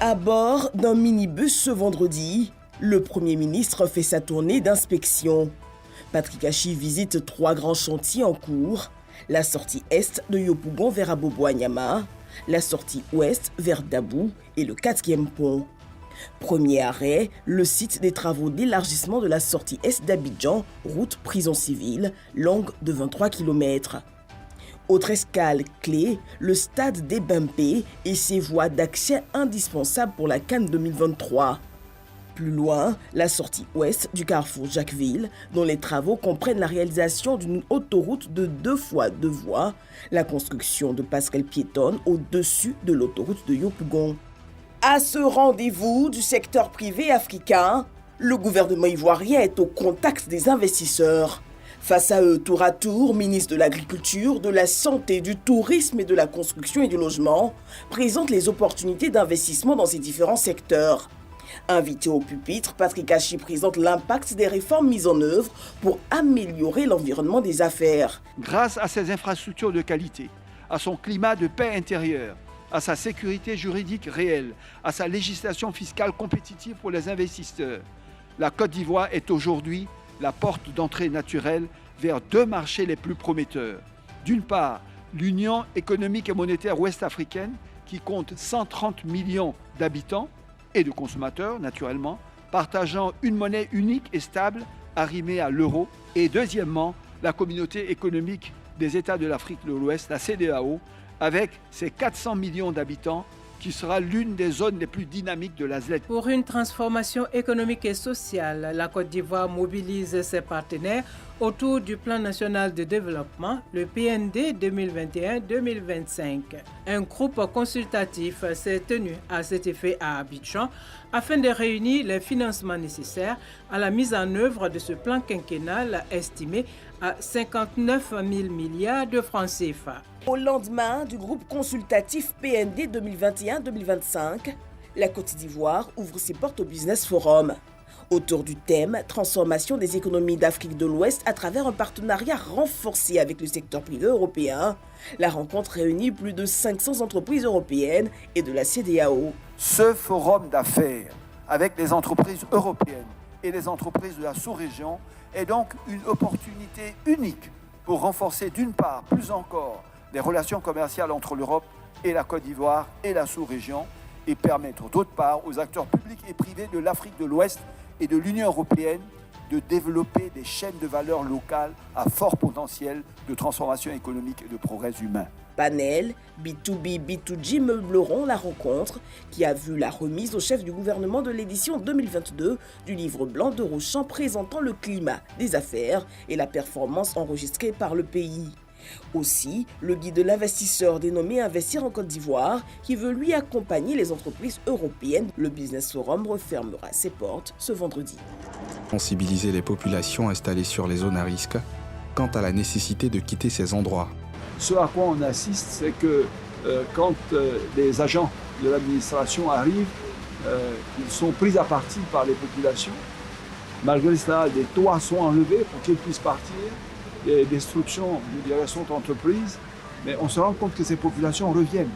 À bord d'un minibus ce vendredi, le Premier ministre fait sa tournée d'inspection. Patrick Achi visite 3 grands chantiers en cours, la sortie est de Yopougon vers Abobo-Agnama, la sortie ouest vers Dabou et le 4e pont. Premier arrêt, le site des travaux d'élargissement de la sortie est d'Abidjan, route prison civile, longue de 23 km. Autre escale clé, le stade des Bempé et ses voies d'accès indispensables pour la CAN 2023. Plus loin, la sortie ouest du carrefour Jacquesville, dont les travaux comprennent la réalisation d'une autoroute de 2 fois 2 voies, la construction de passerelles piétonnes au-dessus de l'autoroute de Yopougon. À ce rendez-vous du secteur privé africain, le gouvernement ivoirien est au contact des investisseurs. Face à eux, tour à tour, ministre de l'Agriculture, de la Santé, du Tourisme et de la Construction et du Logement présente les opportunités d'investissement dans ces différents secteurs. Invité au pupitre, Patrick Achi présente l'impact des réformes mises en œuvre pour améliorer l'environnement des affaires. Grâce à ses infrastructures de qualité, à son climat de paix intérieure, à sa sécurité juridique réelle, à sa législation fiscale compétitive pour les investisseurs, la Côte d'Ivoire est aujourd'hui la porte d'entrée naturelle vers 2 marchés les plus prometteurs. D'une part, l'Union économique et monétaire ouest-africaine, qui compte 130 millions d'habitants et de consommateurs, naturellement, partageant une monnaie unique et stable arrimée à l'euro. Et deuxièmement, la communauté économique des États de l'Afrique de l'Ouest, la CEDEAO, avec ses 400 millions d'habitants, qui sera l'une des zones les plus dynamiques de la ZLED. Pour une transformation économique et sociale, la Côte d'Ivoire mobilise ses partenaires autour du Plan national de développement, le PND 2021-2025. Un groupe consultatif s'est tenu à cet effet à Abidjan afin de réunir les financements nécessaires à la mise en œuvre de ce plan quinquennal estimé à 59 000 milliards de francs CFA. Au lendemain du groupe consultatif PND 2021-2025, la Côte d'Ivoire ouvre ses portes au Business Forum. Autour du thème « Transformation des économies d'Afrique de l'Ouest à travers un partenariat renforcé avec le secteur privé européen », la rencontre réunit plus de 500 entreprises européennes et de la CEDEAO. Ce forum d'affaires avec les entreprises européennes et les entreprises de la sous-région est donc une opportunité unique pour renforcer d'une part, plus encore, les relations commerciales entre l'Europe et la Côte d'Ivoire et la sous-région et permettre d'autre part aux acteurs publics et privés de l'Afrique de l'Ouest et de l'Union européenne de développer des chaînes de valeur locales à fort potentiel de transformation économique et de progrès humain. Panel, B2B, B2G meubleront la rencontre qui a vu la remise au chef du gouvernement de l'édition 2022 du livre blanc de Rochon présentant le climat des affaires et la performance enregistrée par le pays. Aussi, le guide de l'investisseur dénommé Investir en Côte d'Ivoire qui veut lui accompagner les entreprises européennes. Le Business Forum refermera ses portes ce vendredi. Sensibiliser les populations installées sur les zones à risque quant à la nécessité de quitter ces endroits. Ce à quoi on assiste, c'est que quand les agents de l'administration arrivent, ils sont pris à partie par les populations. Malgré cela, les toits sont enlevés pour qu'ils puissent partir. Les destructions, je dirais, sont entreprises, mais on se rend compte que ces populations reviennent.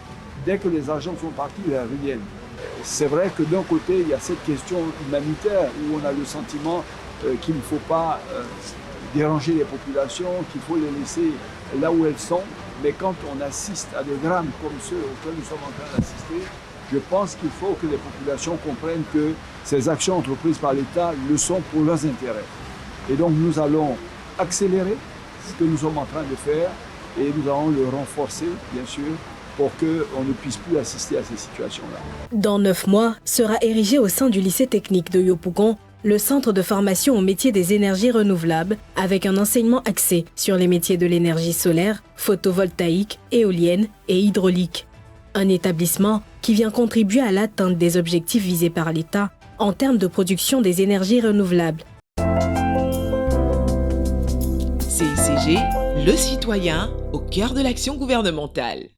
Dès que les agents sont partis, elles reviennent. C'est vrai que d'un côté, il y a cette question humanitaire où on a le sentiment qu'il ne faut pas déranger les populations, qu'il faut les laisser là où elles sont. Mais quand on assiste à des drames comme ceux auxquels nous sommes en train d'assister, je pense qu'il faut que les populations comprennent que ces actions entreprises par l'État le sont pour leurs intérêts. Et donc nous allons accélérer ce que nous sommes en train de faire et nous allons le renforcer, bien sûr, pour qu'on ne puisse plus assister à ces situations-là. Dans 9 mois, sera érigé au sein du lycée technique de Yopougon le centre de formation au métier des énergies renouvelables avec un enseignement axé sur les métiers de l'énergie solaire, photovoltaïque, éolienne et hydraulique. Un établissement qui vient contribuer à l'atteinte des objectifs visés par l'État en termes de production des énergies renouvelables. CICG, le citoyen au cœur de l'action gouvernementale.